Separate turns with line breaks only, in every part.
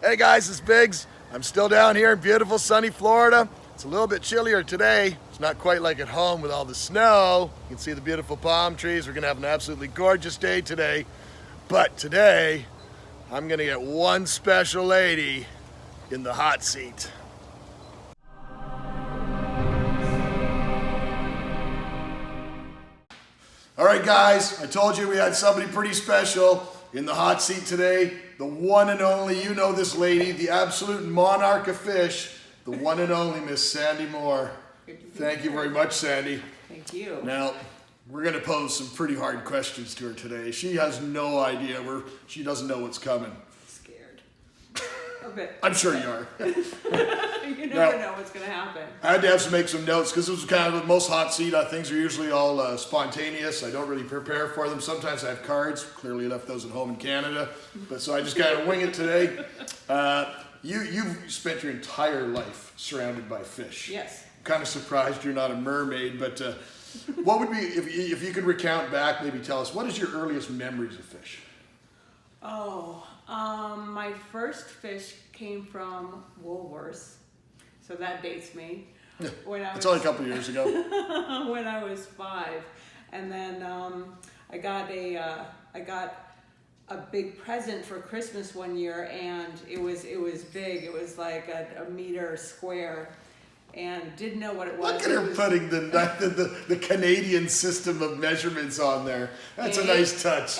Hey guys, it's Biggs. I'm still down here in beautiful sunny Florida. It's a little bit chillier today. It's not quite like at home with all the snow. You can see the beautiful palm trees. We're gonna have an absolutely gorgeous day today. But today, I'm gonna get one special lady in the hot seat. All right guys, I told you we had somebody pretty special in the hot seat today. The one and only, you know this lady, the absolute monarch of fish, the one and only Miss Sandy Moore. Thank you very much, Sandy.
Thank you.
Now, we're gonna pose some pretty hard questions to her today. She has no idea she doesn't know what's coming.
Scared. A bit.
I'm sure you are.
You never know what's going to happen.
I had to make some notes because this was kind of the most hot seat. Things are usually all spontaneous. I don't really prepare for them. Sometimes I have cards. Clearly left those at home in Canada. But so I just kind of wing it today. You've spent your entire life surrounded by fish.
Yes.
I'm kind of surprised you're not a mermaid, but what would be, if you could recount back, maybe tell us, what is your earliest memories of fish?
My first fish came from Woolworths, so that dates me.
It's only a couple years ago.
When I was 5, and then I got a big present for Christmas one year, and it was big. It was like a meter square, and didn't know what it was.
Look at her putting the Canadian system of measurements on there. That's a nice touch.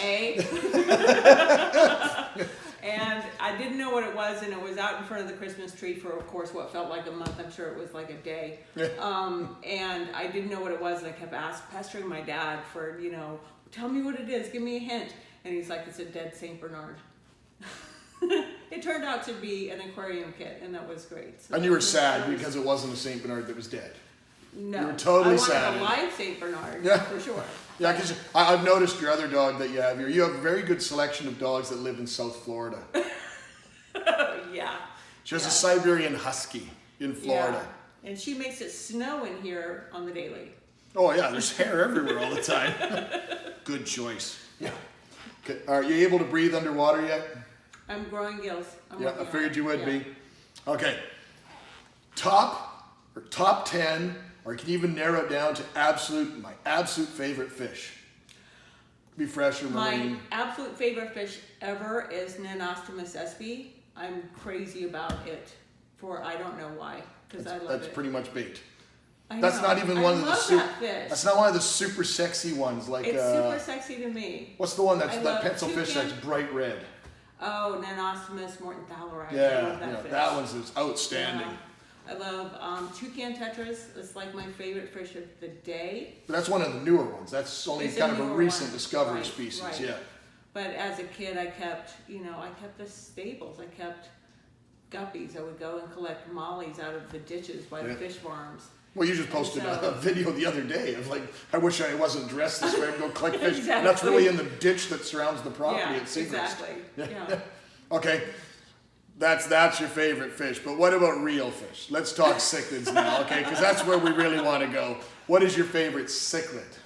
And I didn't know what it was, and it was out in front of the Christmas tree for, of course, what felt like a month. I'm sure it was like a day. And I didn't know what it was, and I kept pestering my dad for, tell me what it is, give me a hint. And he's like, it's a dead St. Bernard. It turned out to be an aquarium kit, and that was great. So
and you were sad because it wasn't a St. Bernard that was dead.
No.
You were totally sad.
I wanted a live St. Bernard, for sure.
Yeah, because I've noticed your other dog that you have here. You have a very good selection of dogs that live in South Florida.
Yeah.
She has a Siberian Husky in Florida.
Yeah. And she makes it snow in here on the daily.
Oh yeah, there's hair everywhere all the time. Good choice. Yeah. Okay. Are you able to breathe underwater yet?
I'm growing gills.
I figured you would be. Okay. Top 10, or you can even narrow it down to my absolute favorite fish. Be fresh or marine.
My absolute favorite fish ever is Nanostomus sb. I'm crazy about it I don't know why, because I love it.
That's pretty much bait.
That's
not even one of the super.
Fish.
That's not one of the super sexy ones.
It's super sexy to me.
What's the one that pencil fish that's bright red?
Oh, Nanostomus Morton Thalorite.
That one's outstanding.
Yeah. I love toucan tetras. It's like my favorite fish of the day.
But that's one of the newer ones. That's only kind of a recent discovery species.
Right.
Yeah.
But as a kid, I kept the stables. I kept guppies. I would go and collect mollies out of the ditches by the fish farms.
Well, you just posted a video the other day of I wish I wasn't dressed this way. I'd go collect fish.
Exactly.
And that's really in the ditch that surrounds the property at Segrest.
Exactly. Yeah.
Okay. That's your favorite fish, but what about real fish? Let's talk cichlids now, okay? Because that's where we really want to go. What is your favorite cichlid?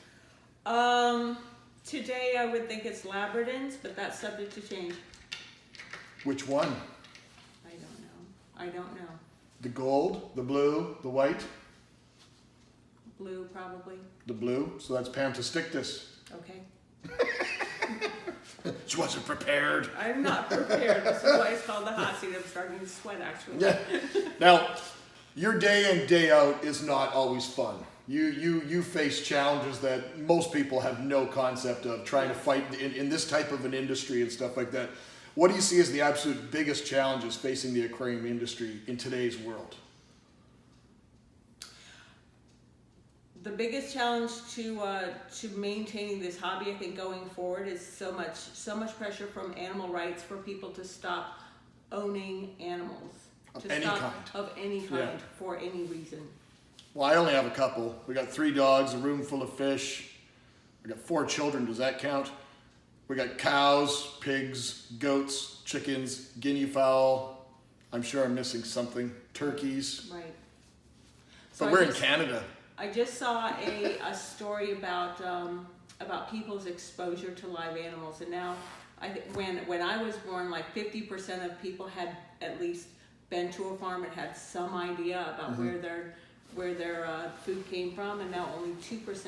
Today I would think it's labradins, but that's subject to change.
Which one?
I don't know.
The gold, the blue, the white?
Blue, probably.
The blue, so that's Pantostictus.
Okay.
She wasn't prepared.
I'm not prepared. This is why it's called the hot seat. I'm starting to sweat, actually.
Yeah. Now, your day in, day out is not always fun. You face challenges that most people have no concept of, trying to fight in this type of an industry and stuff like that. What do you see as the absolute biggest challenges facing the aquarium industry in today's world?
The biggest challenge to maintaining this hobby, I think, going forward, is so much pressure from animal rights for people to stop owning animals
of any kind
for any reason.
Well, I only have a couple. We got 3 dogs, a room full of fish. We got 4 children. Does that count? We got cows, pigs, goats, chickens, guinea fowl. I'm sure I'm missing something. Turkeys.
Right.
But we're in Canada.
I just saw a story about people's exposure to live animals, and now When I was born, like 50% of people had at least been to a farm and had some idea about where their food came from, and now only 2%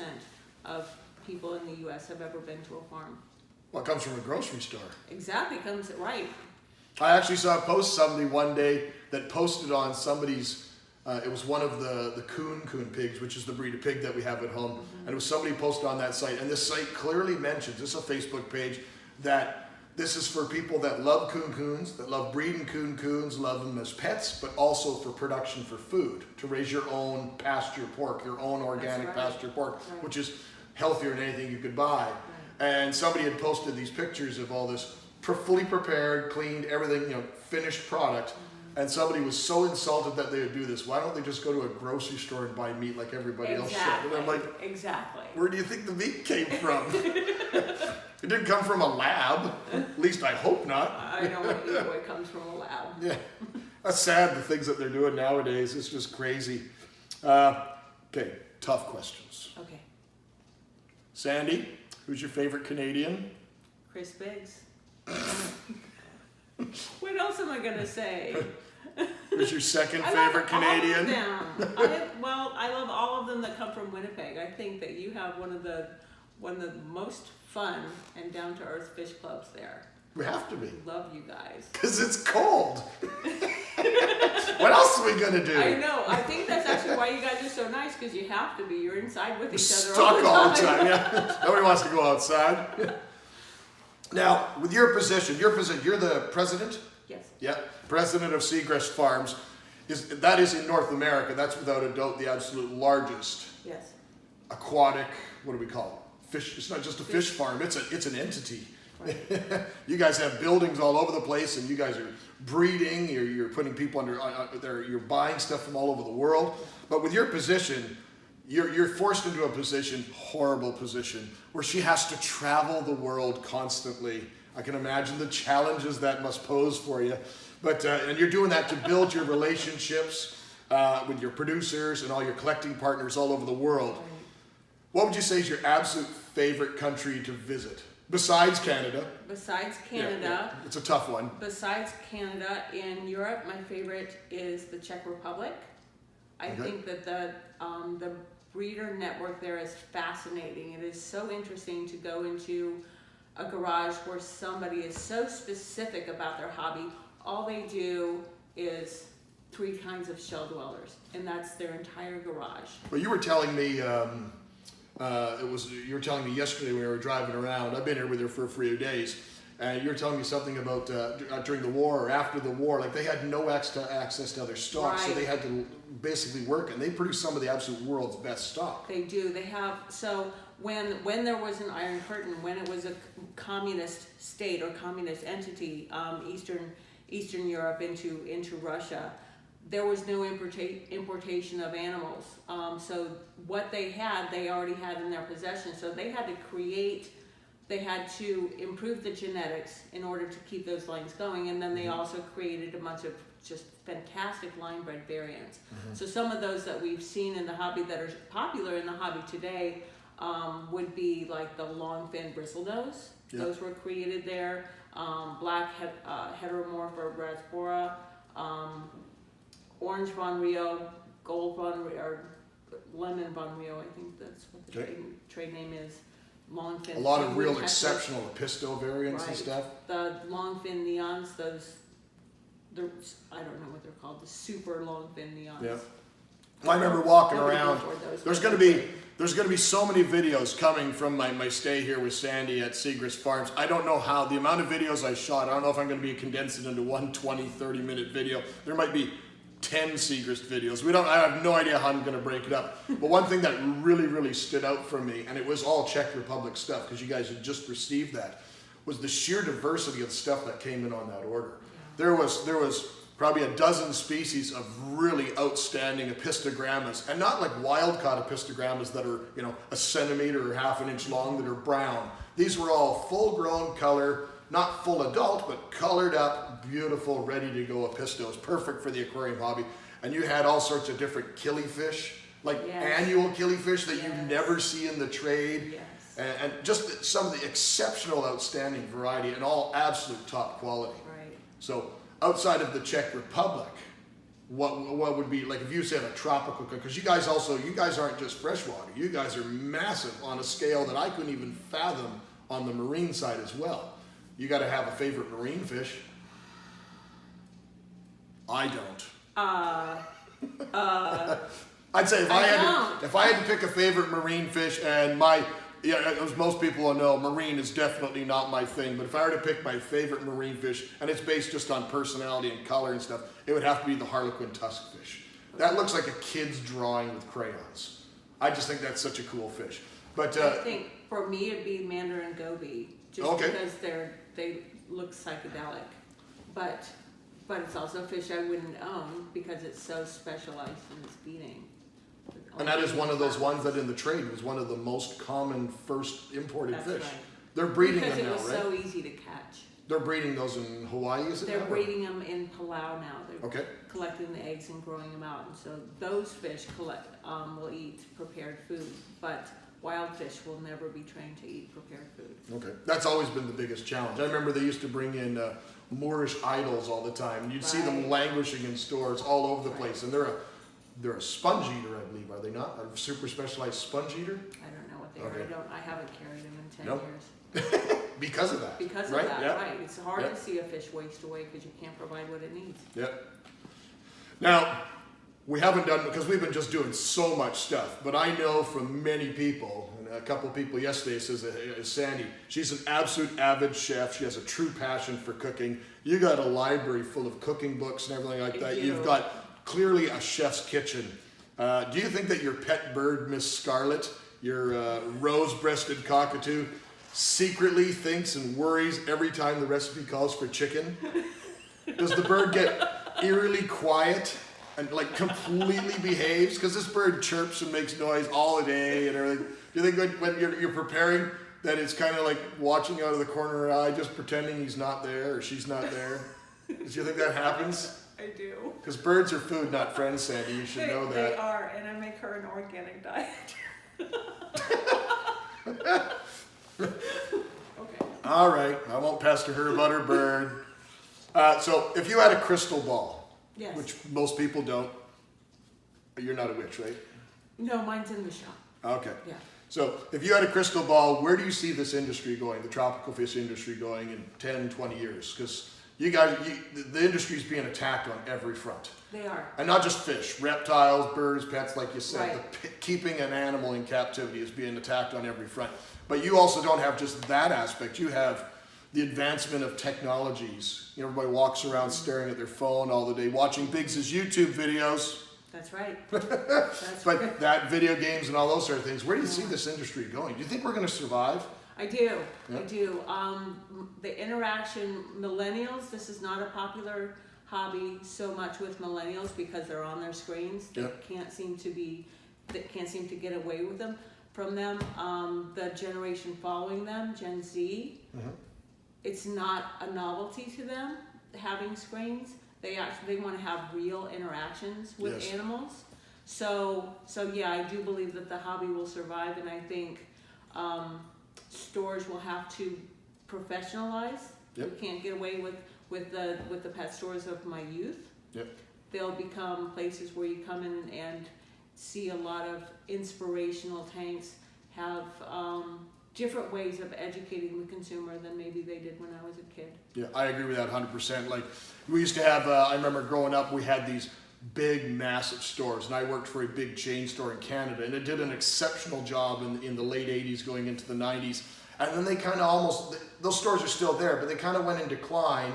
of people in the U.S. have ever been to a farm.
Well, it comes from a grocery store.
Exactly, comes right.
I actually saw a post somebody one day that posted on somebody's, it was one of the Kun Kun Pigs, which is the breed of pig that we have at home. And it was somebody posted on that site. And this site clearly mentions, this is a Facebook page, that this is for people that love Kun Kuns, that love breeding Kun Kuns, love them as pets, but also for production for food, to raise your own pasture pork, your own organic pasture pork, which is healthier than anything you could buy. And somebody had posted these pictures of all this fully prepared, cleaned, everything, finished product. And somebody was so insulted that they would do this. Why don't they just go to a grocery store and buy meat like everybody else should? And I'm like, where do you think the meat came from? It didn't come from a lab. At least I hope not.
I know it comes from a lab.
Yeah. That's sad, the things that they're doing nowadays. It's just crazy. Okay, tough questions.
Okay.
Sandy, who's your favorite Canadian?
Chris Biggs. What else am I going to say?
Who's your second favorite Canadian?
I love all of them that come from Winnipeg. I think that you have one of the most fun and down-to-earth fish clubs there.
We have to be.
Love you guys.
Because it's cold. What else are we going to do?
I know. I think that's actually why you guys are so nice, because you have to be. You're inside with each other
stuck all the time. Yeah. Nobody wants to go outside. Now, with your position, you're the president?
Yes.
Yeah, president of Segrest Farms. That is in North America. That's without a doubt the absolute largest aquatic, what do we call it? Fish. It's not just a fish farm. It's an entity. Right. You guys have buildings all over the place, and you guys are breeding. You're putting people under. You're buying stuff from all over the world. But with your position, you're forced into a position, horrible position, where she has to travel the world constantly. I can imagine the challenges that must pose for you. But and you're doing that to build your relationships with your producers and all your collecting partners all over the world. What would you say is your absolute favorite country to visit? Besides Canada.
Besides Canada.
Yeah. It's a tough one.
Besides Canada, in Europe, my favorite is the Czech Republic. I think that the breeder network there is fascinating. It is so interesting to go into a garage where somebody is so specific about their hobby. All they do is 3 kinds of shell dwellers, and that's their entire garage.
Well, you were telling me you were telling me yesterday when we were driving around. I've been here with her for a few days, and you were telling me something about during the war or after the war, like they had no access to other stock, so they had to basically work, and they produce some of the absolute world's best stock.
They do. They have. So when there was an Iron Curtain, when it was a communist state or communist entity, Eastern Europe into Russia, there was no importation of animals. So what they had, they already had in their possession. So they had to improve the genetics in order to keep those lines going. And then they also created a bunch of just fantastic line bred variants. So some of those that we've seen in the hobby that are popular in the hobby today would be like the long fin bristlenose. Those were created there. Black heteromorph or Raspora, Orange Von Rio, Gold Von Rio, or Lemon Von Rio, I think that's what the trade name is. Long fin.
A lot of real exceptional Episto variants and stuff.
The long fin neons, I don't know what they're called, the super long fin neons.
Yeah. Well, I remember walking around. There's going to be so many videos coming from my stay here with Sandy at Segrest Farms. I don't know how, the amount of videos I shot, I don't know if I'm going to be condensing into one 20, 30-minute video. There might be 10 Segrest videos. I have no idea how I'm going to break it up. But one thing that really, really stood out for me, and it was all Czech Republic stuff, because you guys had just received that, was the sheer diversity of stuff that came in on that order. There was probably a dozen species of really outstanding epistogrammas, and not like wild-caught epistogrammas that are, a centimeter or half an inch long that are brown. These were all full-grown color, not full adult, but colored up, beautiful, ready to go epistos, perfect for the aquarium hobby. And you had all sorts of different killifish, like annual killifish that you never see in the trade. And just some of the exceptional, outstanding variety and all absolute top quality.
Right.
So outside of the Czech Republic, what would be, like if you said a tropical, because you guys aren't just freshwater, you guys are massive on a scale that I couldn't even fathom on the marine side as well. You got to have a favorite marine fish. I don't. I'd say if I had to pick a favorite marine fish, and as most people will know, marine is definitely not my thing, but if I were to pick my favorite marine fish, and it's based just on personality and color and stuff, it would have to be the harlequin tuskfish. That looks like a kid's drawing with crayons. I just think that's such a cool fish. But
I think for me it'd be Mandarin goby, just because they look psychedelic. But it's also a fish I wouldn't own because it's so specialized in its feeding.
And that is one of those ones that in the trade was one of the most common first imported fish. Right. They're breeding them now, right?
Because it was so easy to catch.
They're breeding those in Hawaii, is it?
They're breeding them in Palau now. They're
okay.
collecting the eggs and growing them out. And so those fish will eat prepared food, but wild fish will never be trained to eat prepared food.
Okay. That's always been the biggest challenge. I remember they used to bring in Moorish idols all the time. And you'd see them languishing in stores all over the place. And they're a sponge eater, I believe, are they not? A super specialized sponge eater?
I don't know what they are. I haven't carried them in 10
Nope.
years.
Because of that.
Because of that, right. It's hard to see a fish waste away because you can't provide what it needs.
Yep. Now, we haven't done, because we've been just doing so much stuff, but I know from many people, and a couple of people yesterday says Sandy, she's an absolute avid chef. She has a true passion for cooking. You got a library full of cooking books and everything like that. You've got clearly a chef's kitchen. Do you think that your pet bird, Miss Scarlet, your rose-breasted cockatoo, secretly thinks and worries every time the recipe calls for chicken? Does the bird get eerily quiet and like completely behaves? Because this bird chirps and makes noise all day and everything. Do you think when you're preparing that it's kind of like watching out of the corner of her eye, just pretending he's not there or she's not there? Do you think that happens?
I do.
Because birds are food, not friends, Sandy. You should know that.
They are, and I make her an organic diet. Okay.
All right. I won't pester her about her bird. So if you had a crystal ball,
yes.
which most people don't, you're not a witch, right?
No, mine's in the shop.
Okay.
Yeah.
So if you had a crystal ball, where do you see this industry going, the tropical fish industry going in 10, 20 years? Because the industry is being attacked on every front.
They are.
And not just fish, reptiles, birds, pets, like you said.
Right.
Keeping an animal in captivity is being attacked on every front. But you also don't have just that aspect. You have the advancement of technologies. Everybody walks around staring at their phone all the day, watching Biggs' YouTube videos.
That's right.
But that video games and all those sort of things, where do you see this industry going? Do you think we're going to survive?
I do. Yeah. I do. The interaction, millennials, this is not a popular hobby so much with millennials because they're on their screens. They can't seem to get away with them from them. The generation following them, Gen Z, it's not a novelty to them having screens. They want to have real interactions with animals. So yeah, I do believe that the hobby will survive, and I think stores will have to professionalize.
Yep.
We can't get away with the pet stores of my youth.
Yep.
They'll become places where you come in and see a lot of inspirational tanks, have different ways of educating the consumer than maybe they did when I was a kid.
Yeah, I agree with that 100%. Like, we used to have, I remember growing up, we had these big, massive stores, and I worked for a big chain store in Canada, and it did an exceptional job in the late 80s going into the 90s. And then they kind of those stores are still there, but they kind of went in decline,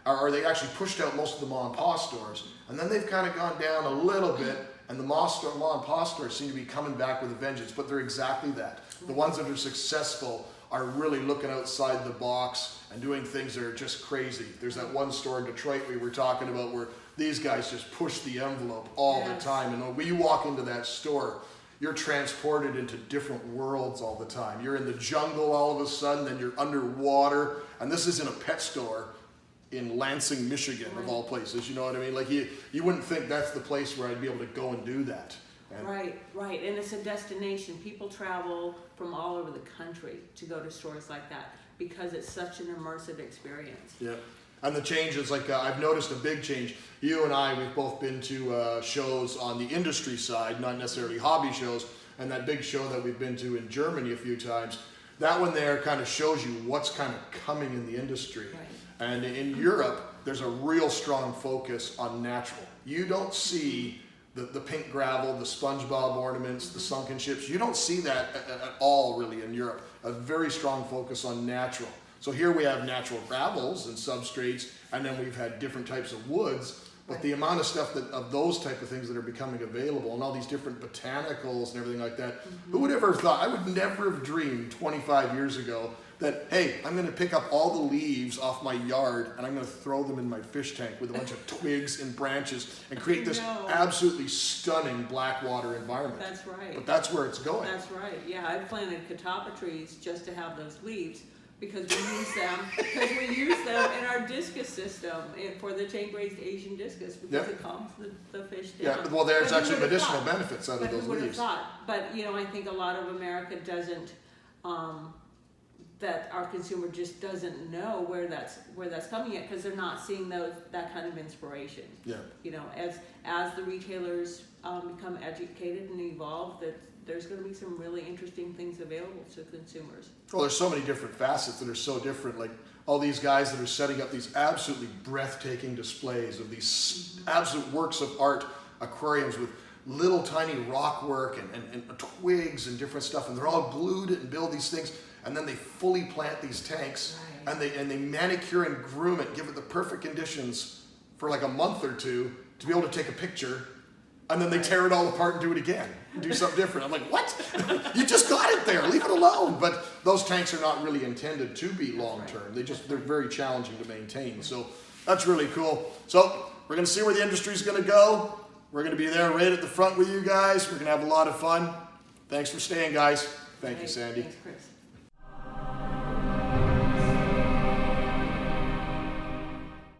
or they actually pushed out most of the mom and pop stores. And then they've kind of gone down a little bit, and the mom and pop stores seem to be coming back with a vengeance, but they're exactly that. The ones that are successful are really looking outside the box and doing things that are just crazy. There's that one store in Detroit we were talking about where these guys just push the envelope all the time. And when you walk into that store, you're transported into different worlds all the time. You're in the jungle all of a sudden, then you're underwater. And this is in a pet store in Lansing, Michigan, of all places. You know what I mean? Like you wouldn't think that's the place where I'd be able to go and do that.
Right. And it's a destination. People travel from all over the country to go to stores like that because it's such an immersive experience.
Yeah. And the changes, like I've noticed a big change. You and I, we've both been to shows on the industry side, not necessarily hobby shows. And that big show that we've been to in Germany a few times, that one there kind of shows you what's kind of coming in the industry.
Right.
And in Europe, there's a real strong focus on natural. You don't see the pink gravel, the SpongeBob ornaments, the sunken ships. You don't see that at all really in Europe. A very strong focus on natural. So here we have natural gravels and substrates, and then we've had different types of woods. But the amount of stuff of those type of things that are becoming available, and all these different botanicals and everything like that, who would ever have thought? I would never have dreamed 25 years ago that, hey, I'm going to pick up all the leaves off my yard and I'm going to throw them in my fish tank with a bunch of twigs and branches and create this absolutely stunning black water environment.
That's right.
But that's where it's going.
That's right. Yeah, I planted catawba trees just to have those leaves because we use them in our discus system for the tank-raised Asian discus because it calms the fish down.
Yeah, well, there's actually medicinal benefits out of those
who would have
leaves.
thought? But I think a lot of America doesn't. That our consumer just doesn't know where that's coming yet because they're not seeing that kind of inspiration.
Yeah.
As the retailers become educated and evolve, that there's going to be some really interesting things available to consumers.
Well, there's so many different facets that are so different. Like all these guys that are setting up these absolutely breathtaking displays of these absolute works of art aquariums with little tiny rock work and twigs and different stuff, and they're all glued and build these things. And then they fully plant these tanks, and they manicure and groom it, give it the perfect conditions for like a month or two to be able to take a picture, and then they tear it all apart and do it again, and do something different. I'm like, what? You just got it there, leave it alone. But those tanks are not really intended to be long-term. They're very challenging to maintain. So that's really cool. So we're gonna see where the industry is gonna go. We're gonna be there right at the front with you guys. We're gonna have a lot of fun. Thanks for staying, guys. Thank you, Sandy.
Thanks, Chris.